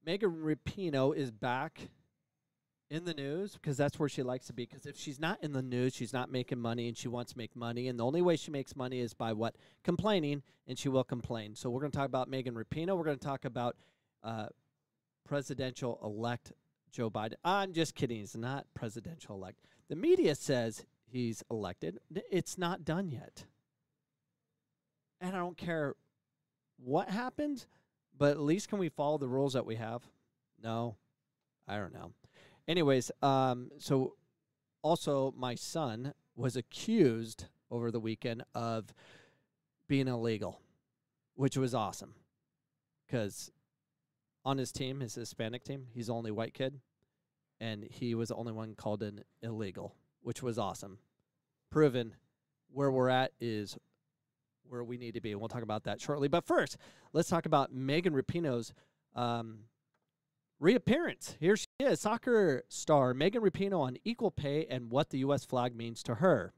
Megan Rapinoe is back in the news because that's where she likes to be. Because if she's not in the news, she's not making money, and she wants to make money. And the only way she makes money is by what? Complaining, and she will complain. So we're going to talk about Megan Rapinoe. We're going to talk about presidential-elect Joe Biden. I'm just kidding. He's not presidential-elect. The media says he's elected. It's not done yet. And I don't care what happens, but at least can we follow the rules that we have? No, I don't know. Anyways, so also my son was accused over the weekend of being illegal, which was awesome because on his team, his Hispanic team, he's the only white kid, and he was the only one called in illegal, which was awesome. Proven where we're at is where we need to be, and we'll talk about that shortly. But first, let's talk about Megan Rapinoe's reappearance. Here she is, soccer star Megan Rapinoe on equal pay and what the U.S. flag means to her.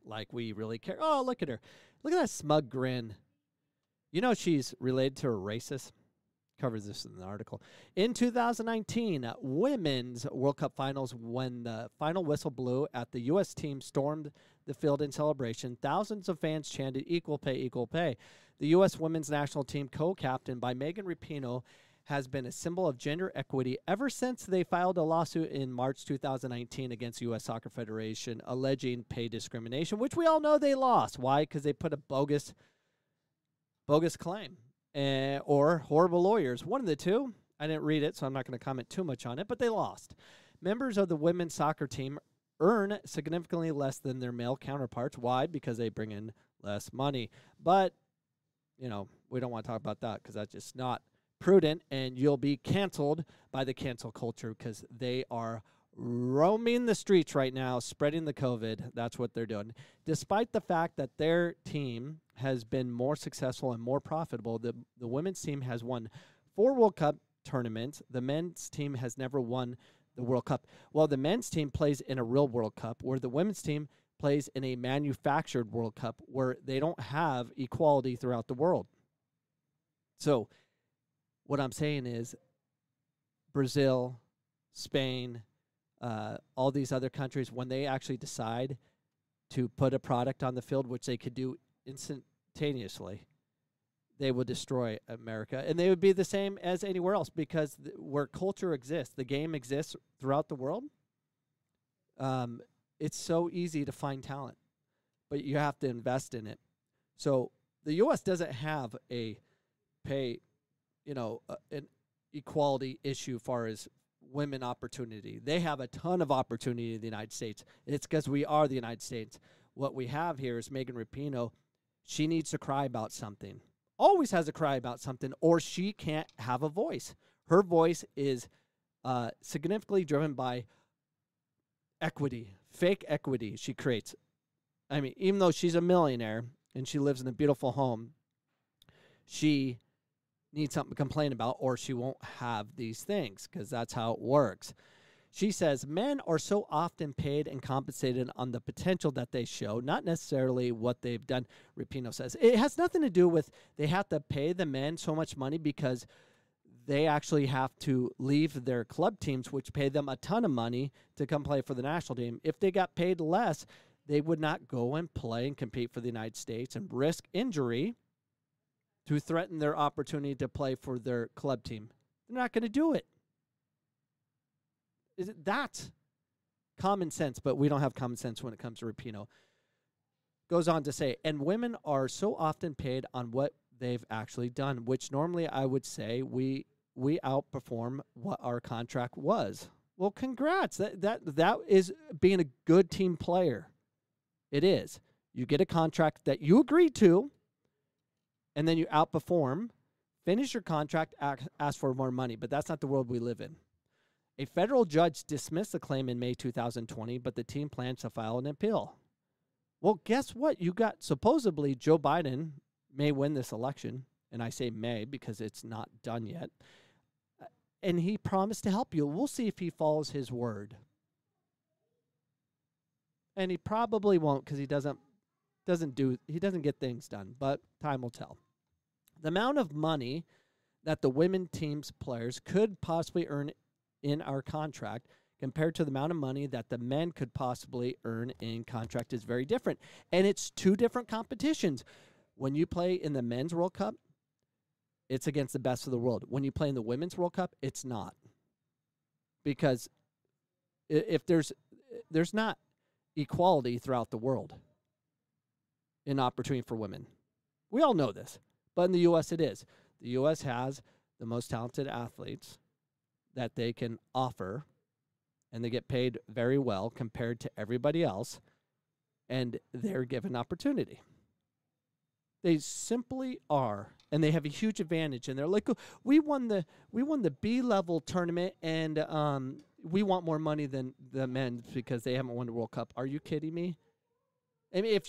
Like we really care. Oh, look at her. Look at that smug grin. You know she's related to a racist. Covers this in the article. In 2019, Women's World Cup Finals, when the final whistle blew at the U.S. team stormed the field in celebration, thousands of fans chanted, "Equal pay, equal pay." The U.S. women's national team, co-captained by Megan Rapinoe, has been a symbol of gender equity ever since they filed a lawsuit in March 2019 against the U.S. Soccer Federation alleging pay discrimination, which we all know they lost. Why? Because they put a bogus claim. Or horrible lawyers. One of the two. I didn't read it, so I'm not going to comment too much on it, but they lost. Members of the women's soccer team earn significantly less than their male counterparts. Why? Because they bring in less money. But, we don't want to talk about that because that's just not prudent, and you'll be canceled by the cancel culture because they are roaming the streets right now, spreading the COVID. That's what they're doing. Despite the fact that their team has been more successful and more profitable, the women's team has won 4 World Cup tournaments. The men's team has never won the World Cup. Well, the men's team plays in a real World Cup, where the women's team plays in a manufactured World Cup where they don't have equality throughout the world. So what I'm saying is Brazil, Spain, all these other countries, when they actually decide to put a product on the field, which they could do instantaneously, they would destroy America. And they would be the same as anywhere else because where culture exists, the game exists throughout the world, it's so easy to find talent, but you have to invest in it. So the U.S. doesn't have a pay, an equality issue as far as women opportunity. They have a ton of opportunity in the United States. It's because we are the United States. What we have here is Megan Rapinoe. She needs to cry about something. Always has to cry about something, or she can't have a voice. Her voice is significantly driven by equity, fake equity she creates. I mean, even though she's a millionaire and she lives in a beautiful home, she needs something to complain about, or she won't have these things because that's how it works. She says men are so often paid and compensated on the potential that they show, not necessarily what they've done. Rapinoe says it has nothing to do with they have to pay the men so much money because they actually have to leave their club teams, which pay them a ton of money to come play for the national team. If they got paid less, they would not go and play and compete for the United States and risk injury to threaten their opportunity to play for their club team. They're not going to do it. That's common sense, but we don't have common sense when it comes to Rapinoe. Goes on to say, and women are so often paid on what they've actually done, which normally I would say we outperform what our contract was. Well, congrats. That is being a good team player. It is. You get a contract that you agreed to, and then you outperform, finish your contract, ask for more money. But that's not the world we live in. A federal judge dismissed the claim in May 2020, but the team plans to file an appeal. Well, guess what? You got supposedly Joe Biden may win this election, and I say may because it's not done yet. And he promised to help you. We'll see if he follows his word. And he probably won't because he doesn't get things done, but time will tell. The amount of money that the women team's players could possibly earn in our contract compared to the amount of money that the men could possibly earn in contract is very different. And it's two different competitions. When you play in the men's World Cup, it's against the best of the world. When you play in the women's World Cup, it's not. Because if there's not equality throughout the world in opportunity for women. We all know this, but in the U.S. it is. The U.S. has the most talented athletes that they can offer, and they get paid very well compared to everybody else, and they're given opportunity. They simply are, and they have a huge advantage. And they're like, we won the B-level tournament, and we want more money than the men because they haven't won the World Cup. Are you kidding me? I mean, if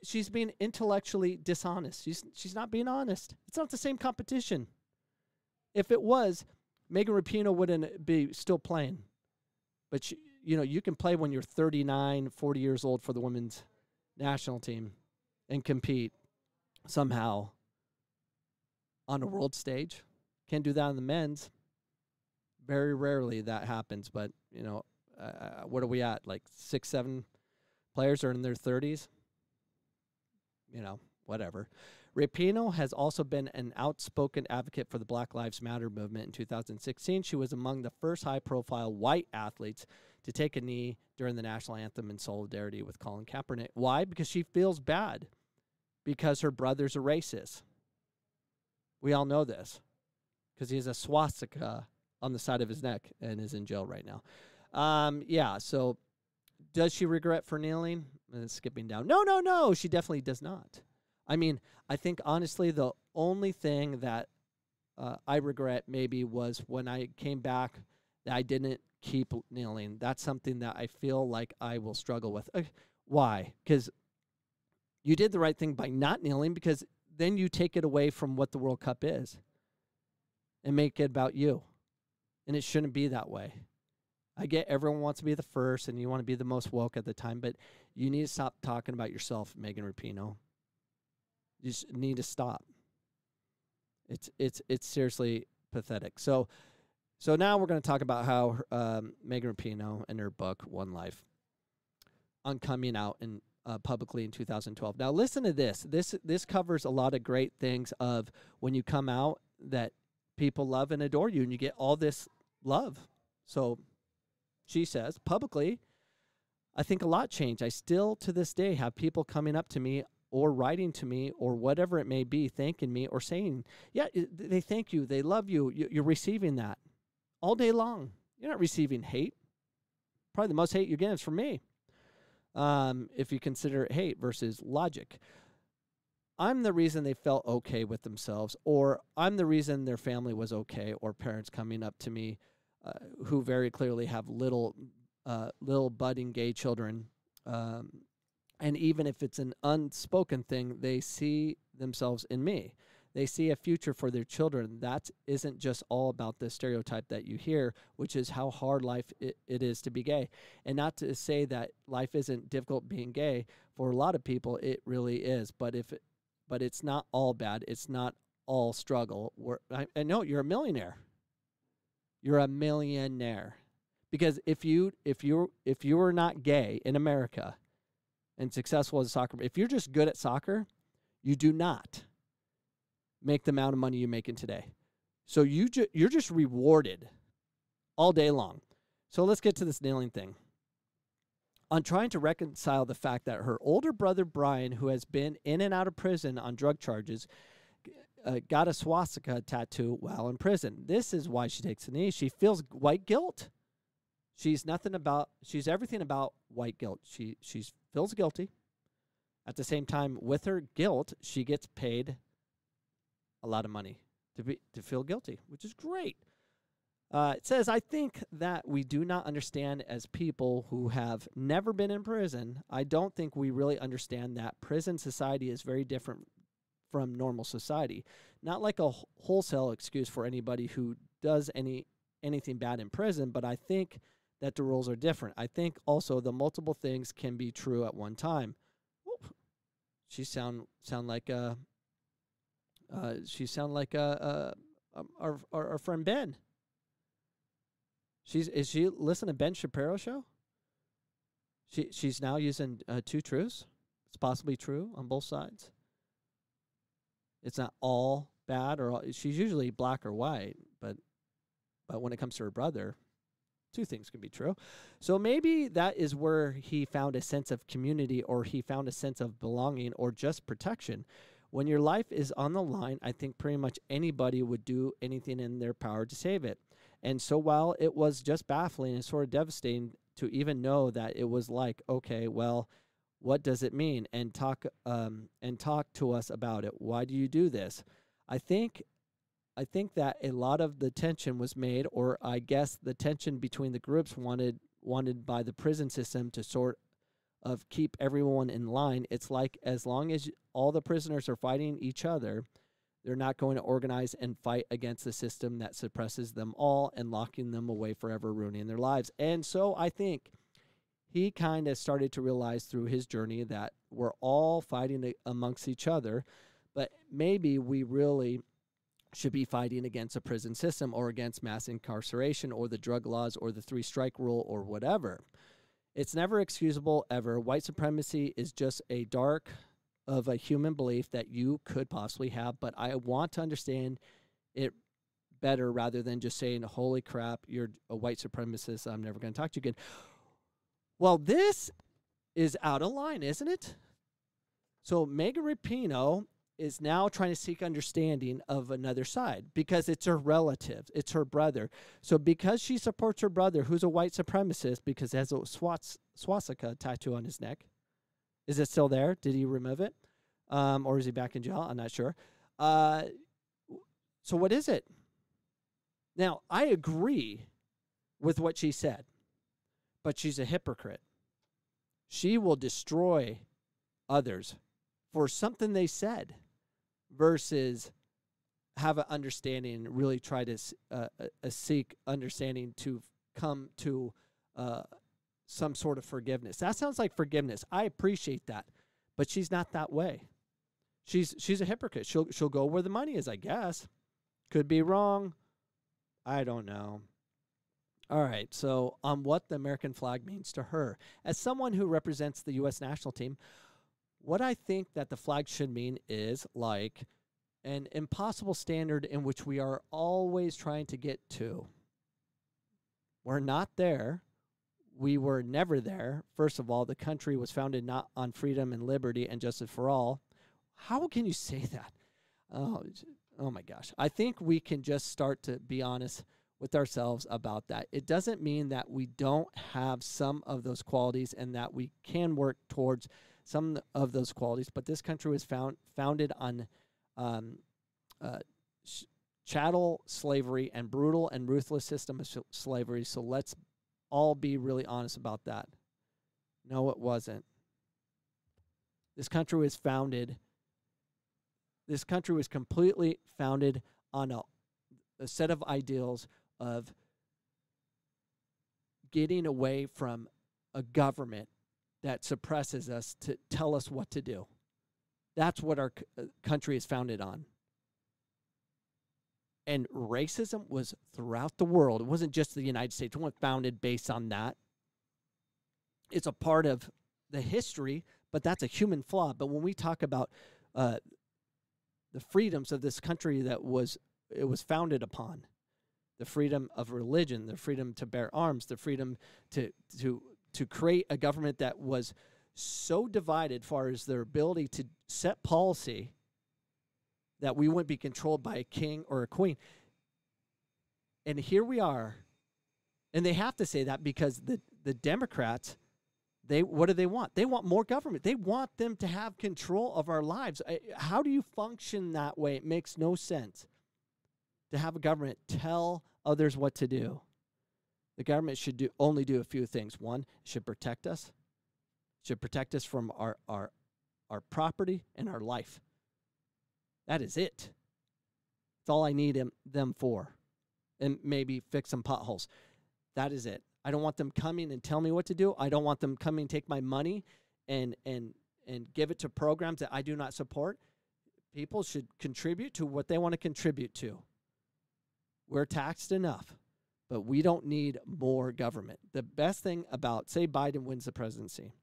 she's being intellectually dishonest. She's not being honest. It's not the same competition. If it was, Megan Rapinoe wouldn't be still playing. But you can play when you're 39, 40 years old for the women's national team and compete somehow on a world stage. Can't do that on the men's. Very rarely that happens, but what are we at? Like 6, 7 players are in their 30s. Whatever. Rapinoe has also been an outspoken advocate for the Black Lives Matter movement. In 2016, she was among the first high-profile white athletes to take a knee during the national anthem in solidarity with Colin Kaepernick. Why? Because she feels bad because her brother's a racist. We all know this because he has a swastika on the side of his neck and is in jail right now. So does she regret for kneeling? Skipping down. No, she definitely does not. I mean, I think, honestly, the only thing that I regret maybe was when I came back that I didn't keep kneeling. That's something that I feel like I will struggle with. Why? Because you did the right thing by not kneeling, because then you take it away from what the World Cup is and make it about you. And it shouldn't be that way. I get everyone wants to be the first and you want to be the most woke at the time, but you need to stop talking about yourself, Megan Rapinoe. You just need to stop. It's seriously pathetic. So now we're going to talk about how Megan Rapinoe and her book One Life on coming out in publicly in 2012. Now listen to this. This covers a lot of great things of when you come out that people love and adore you, and you get all this love. So she says publicly, I think a lot changed. I still to this day have people coming up to me or writing to me or whatever it may be, thanking me or saying, yeah, they thank you. They love you. You're receiving that all day long. You're not receiving hate. Probably the most hate you're getting is from me. If you consider it hate versus logic. I'm the reason they felt okay with themselves, or I'm the reason their family was okay, or parents coming up to me who very clearly have little budding gay children. And even if it's an unspoken thing, they see themselves in me. They see a future for their children. That isn't just all about the stereotype that you hear, which is how hard life it is to be gay. And not to say that life isn't difficult being gay. For a lot of people, it really is. But it's not all bad. It's not all struggle. I know you're a millionaire. You're a millionaire. Because if you were not gay in America and successful as a soccer, if you're just good at soccer, you do not make the amount of money you're making today. So you're just rewarded all day long. So let's get to this kneeling thing. On trying to reconcile the fact that her older brother, Brian, who has been in and out of prison on drug charges, got a swastika tattoo while in prison. This is why she takes a knee. She feels white guilt. She's everything about white guilt. She feels guilty. At the same time, with her guilt, she gets paid a lot of money to feel guilty, which is great. It says, I think that we do not understand as people who have never been in prison. I don't think we really understand that prison society is very different from normal society. Not like a wholesale excuse for anybody who does anything bad in prison, but I think that the rules are different. I think also the multiple things can be true at one time. Whoop. She sound like a our friend Ben. Is she listening to Ben Shapiro show? She's now using two truths. It's possibly true on both sides. It's not all bad, or she's usually black or white, but when it comes to her brother, two things can be true. So maybe that is where he found a sense of community, or he found a sense of belonging, or just protection. When your life is on the line, I think pretty much anybody would do anything in their power to save it. And so while it was just baffling and sort of devastating to even know that it was like, okay, well, what does it mean? And talk to us about it. Why do you do this? I think that a lot of the tension was made, or I guess the tension between the groups wanted by the prison system to sort of keep everyone in line. It's like, as long as all the prisoners are fighting each other, they're not going to organize and fight against the system that suppresses them all and locking them away forever, ruining their lives. And so I think he kind of started to realize through his journey that we're all fighting amongst each other, but maybe we really should be fighting against a prison system, or against mass incarceration, or the drug laws, or the 3-strike rule, or whatever. It's never excusable ever. White supremacy is just a dark of a human belief that you could possibly have, but I want to understand it better rather than just saying, holy crap, you're a white supremacist, I'm never going to talk to you again. Well, this is out of line, isn't it? So Megan Rapinoe is now trying to seek understanding of another side, because it's her relative, it's her brother. So because she supports her brother, who's a white supremacist, because he has a swastika tattoo on his neck. Is it still there? Did he remove it? Or is he back in jail? I'm not sure. So what is it? Now, I agree with what she said, but she's a hypocrite. She will destroy others for something they said versus have an understanding and really try to seek understanding to come to some sort of forgiveness. That sounds like forgiveness. I appreciate that, but she's not that way. She's a hypocrite. She'll go where the money is, I guess. Could be wrong. I don't know. All right, so on what the American flag means to her. As someone who represents the U.S. national team, what I think that the flag should mean is like an impossible standard in which we are always trying to get to. We're not there. We were never there. First of all, the country was founded not on freedom and liberty and justice for all. How can you say that? Oh my gosh. I think we can just start to be honest with ourselves about that. It doesn't mean that we don't have some of those qualities and that we can work towards some of those qualities, but this country was founded on chattel slavery and brutal and ruthless system of slavery. So let's all be really honest about that. No, it wasn't. This country was completely founded on a set of ideals of getting away from a government that suppresses us to tell us what to do. That's what our country is founded on. And racism was throughout the world. It wasn't just the United States. It wasn't founded based on that. It's a part of the history, but that's a human flaw. But when we talk about the freedoms of this country that it was founded upon, the freedom of religion, the freedom to bear arms, the freedom to create a government that was so divided as far as their ability to set policy that we wouldn't be controlled by a king or a queen. And here we are. And they have to say that because the Democrats, what do they want? They want more government. They want them to have control of our lives. How do you function that way? It makes no sense to have a government tell others what to do. The government should only do a few things. One, it should protect us. It should protect us from our property and our life. That is it. That's all I need them for. And maybe fix some potholes. That is it. I don't want them coming and tell me what to do. I don't want them coming and take my money and give it to programs that I do not support. People should contribute to what they want to contribute to. We're taxed enough, but we don't need more government. The best thing about, say Biden wins the presidency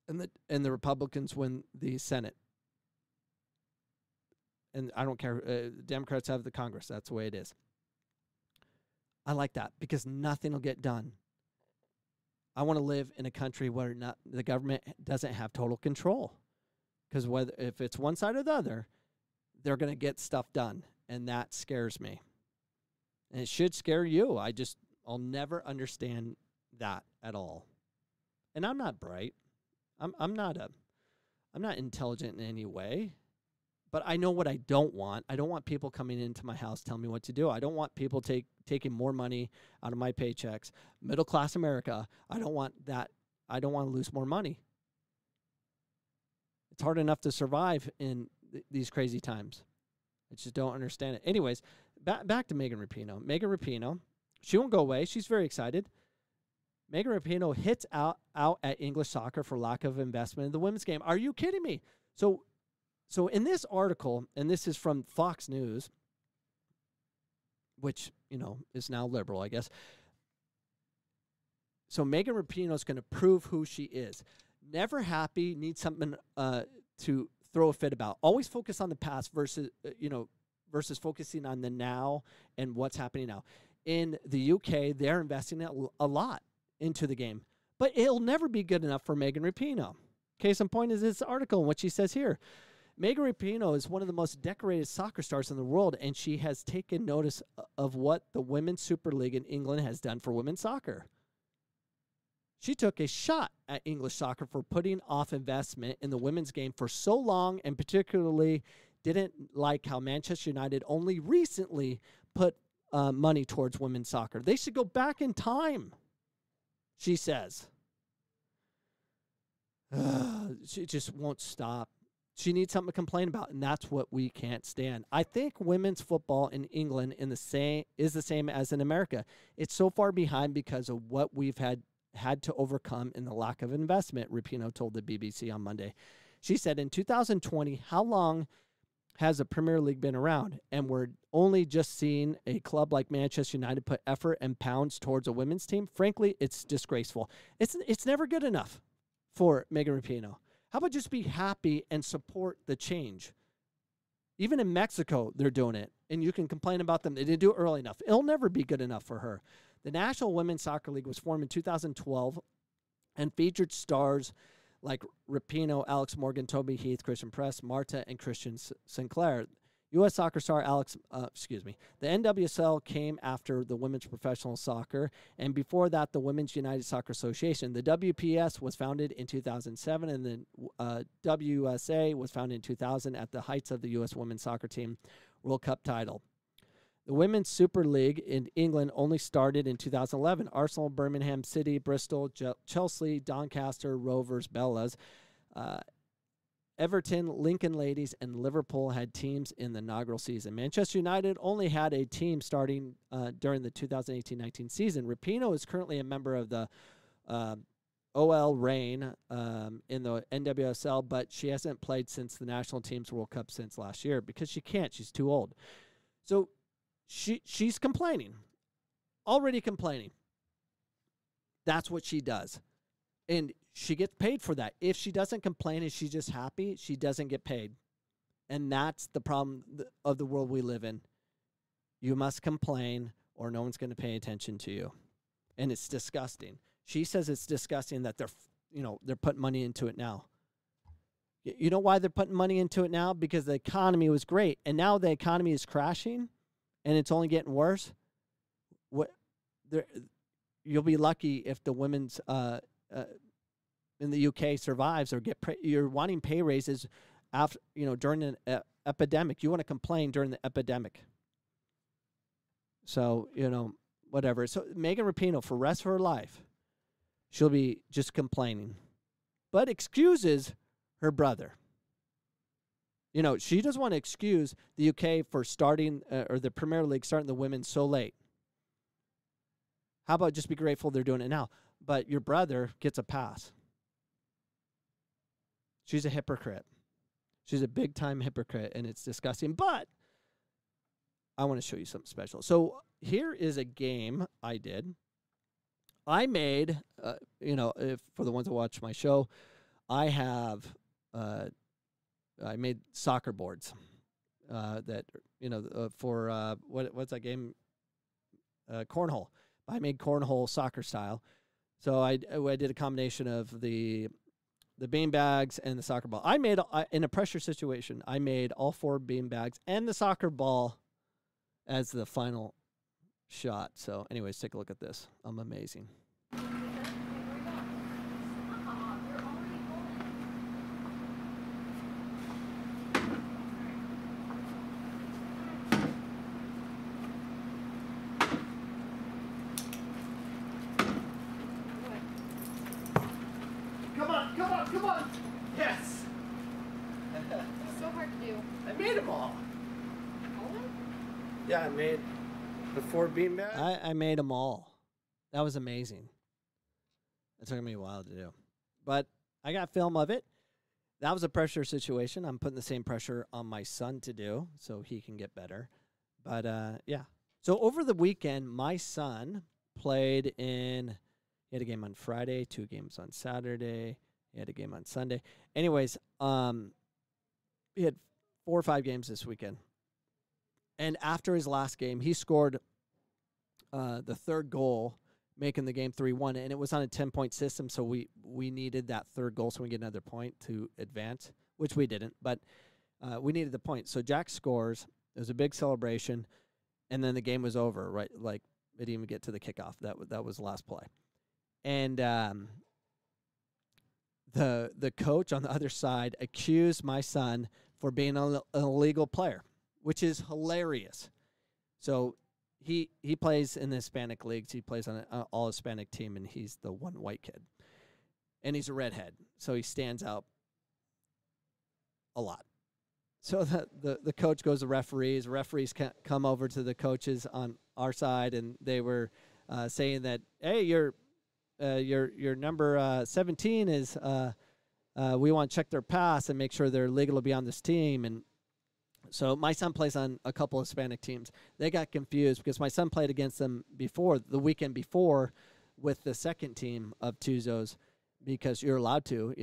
and the Republicans win the Senate, and I don't care, Democrats have the Congress. That's the way it is. I like that because nothing will get done. I want to live in a country where the government doesn't have total control, because if it's one side or the other, they're going to get stuff done, and that scares me. And it should scare you. I'll never understand that at all. And I'm not bright. I'm not intelligent in any way. But I know what I don't want. I don't want people coming into my house telling me what to do. I don't want people taking more money out of my paychecks. Middle class America, I don't want that. I don't want to lose more money. It's hard enough to survive in these crazy times. I just don't understand it. Anyways, back to Megan Rapinoe. Megan Rapinoe, she won't go away. She's very excited. Megan Rapinoe hits out at English soccer for lack of investment in the women's game. Are you kidding me? So in this article, and this is from Fox News, which, is now liberal, I guess. So Megan Rapinoe is going to prove who she is. Never happy, needs something to throw a fit about. Always focus on the past versus focusing on the now and what's happening now. In the UK, they're investing a lot into the game. But it'll never be good enough for Megan Rapinoe. Case in point is this article and what she says here. Megan Rapinoe is one of the most decorated soccer stars in the world, and she has taken notice of what the Women's Super League in England has done for women's soccer. She took a shot at English soccer for putting off investment in the women's game for so long, and particularly didn't like how Manchester United only recently put money towards women's soccer. They should go back in time, she says. She just won't stop. She needs something to complain about, and that's what we can't stand. I think women's football in England is the same as in America. It's so far behind because of what we've had to overcome in the lack of investment, Rapinoe told the BBC on Monday. She said, in 2020, how long has the Premier League been around? And we're only just seeing a club like Manchester United put effort and pounds towards a women's team. Frankly, it's disgraceful. It's never good enough for Megan Rapinoe. How about just be happy and support the change? Even in Mexico, they're doing it, and you can complain about them. They didn't do it early enough. It'll never be good enough for her. The National Women's Soccer League was formed in 2012 and featured stars like Rapinoe, Alex Morgan, Toby Heath, Christian Press, Marta, and Christian Sinclair. U.S. soccer star the NWSL came after the women's professional soccer, and before that, the Women's United Soccer Association. The WPS was founded in 2007, and the WSA was founded in 2000 at the heights of the U.S. women's soccer team World Cup title. The Women's Super League in England only started in 2011. Arsenal, Birmingham City, Bristol, Chelsea, Doncaster, Rovers, Bellas, Everton, Lincoln Ladies, and Liverpool had teams in the inaugural season. Manchester United only had a team starting during the 2018-19 season. Rapinoe is currently a member of the OL Reign in the NWSL, but she hasn't played since the national team's World Cup since last year because she can't. She's too old. So she's complaining, already complaining. That's what she does. And she gets paid for that. If she doesn't complain and she's just happy, she doesn't get paid. And that's the problem of the world we live in. You must complain or no one's going to pay attention to you. And it's disgusting. She says it's disgusting that they're putting money into it now. You know why they're putting money into it now? Because the economy was great. And now the economy is crashing and it's only getting worse. You'll be lucky if the women's in the UK survives or you're wanting pay raises after during an epidemic. You want to complain during the epidemic. So whatever. So Megan Rapinoe, for the rest of her life, she'll be just complaining, but excuses her brother. She doesn't want to excuse the UK for starting or the Premier League starting the women so late. How about just be grateful they're doing it now? But your brother gets a pass. She's a hypocrite. She's a big-time hypocrite, and it's disgusting. But I want to show you something special. So here is a game I did. I made, if for the ones that watch my show, I have, I made soccer boards that, for what's that game? Cornhole. I made cornhole soccer style. So I did a combination of the bean bags and the soccer ball. I made, in a pressure situation, I made all 4 bean bags and the soccer ball as the final shot. So anyways, take a look at this. I'm amazing. Come on. Yes. It's so hard to do. I made them all. All of them? Yeah, I made the 4 bean bags. I made them all. That was amazing. It took me a while to do. But I got film of it. That was a pressure situation. I'm putting the same pressure on my son to do so he can get better. But, yeah. So over the weekend, my son played in, he had a game on Friday, 2 games on Saturday. He had a game on Sunday. Anyways, he had 4 or 5 games this weekend. And after his last game, he scored the 3rd goal, making the game 3-1. And it was on a 10-point system, so we needed that 3rd goal so we get another point to advance, which we didn't. But we needed the point. So Jack scores. It was a big celebration. And then the game was over, right? Like, it didn't even get to the kickoff. That was the last play. And the coach on the other side accused my son for being an illegal player, which is hilarious. So he plays in the Hispanic leagues. He plays on an all-Hispanic team, and he's the one white kid. And he's a redhead, so he stands out a lot. So the coach goes to referees. Referees come over to the coaches on our side, and they were saying that, hey, your number 17 is we want to check their pass and make sure they're legal to be on this team. And so my son plays on a couple of Hispanic teams. They got confused because my son played against them the weekend before, with the second team of Tuzos, because you're allowed to.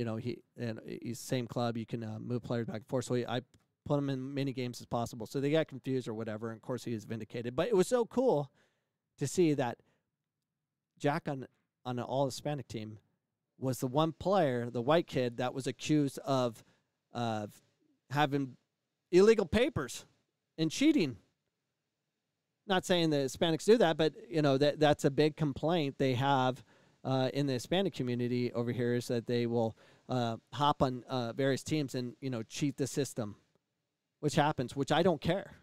He's same club. You can move players back and forth. So I put him in many games as possible. So they got confused or whatever. And of course he was vindicated. But it was so cool to see that Jack on an all-Hispanic team was the one player, the white kid, that was accused of having illegal papers and cheating. Not saying the Hispanics do that, but that's a big complaint they have in the Hispanic community over here, is that they will hop on various teams and cheat the system, which happens, which I don't care.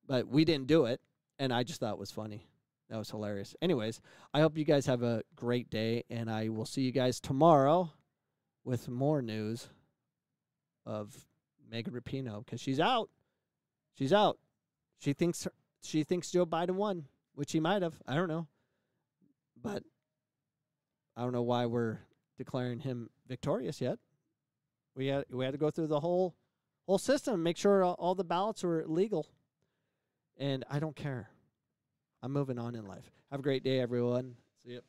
But we didn't do it, and I just thought it was funny. That was hilarious. Anyways, I hope you guys have a great day, and I will see you guys tomorrow with more news of Megan Rapinoe, because she's out. She's out. She thinks Joe Biden won, which he might have. I don't know. But I don't know why we're declaring him victorious yet. We had to go through the whole system and make sure all the ballots were legal. And I don't care. I'm moving on in life. Have a great day, everyone. See you.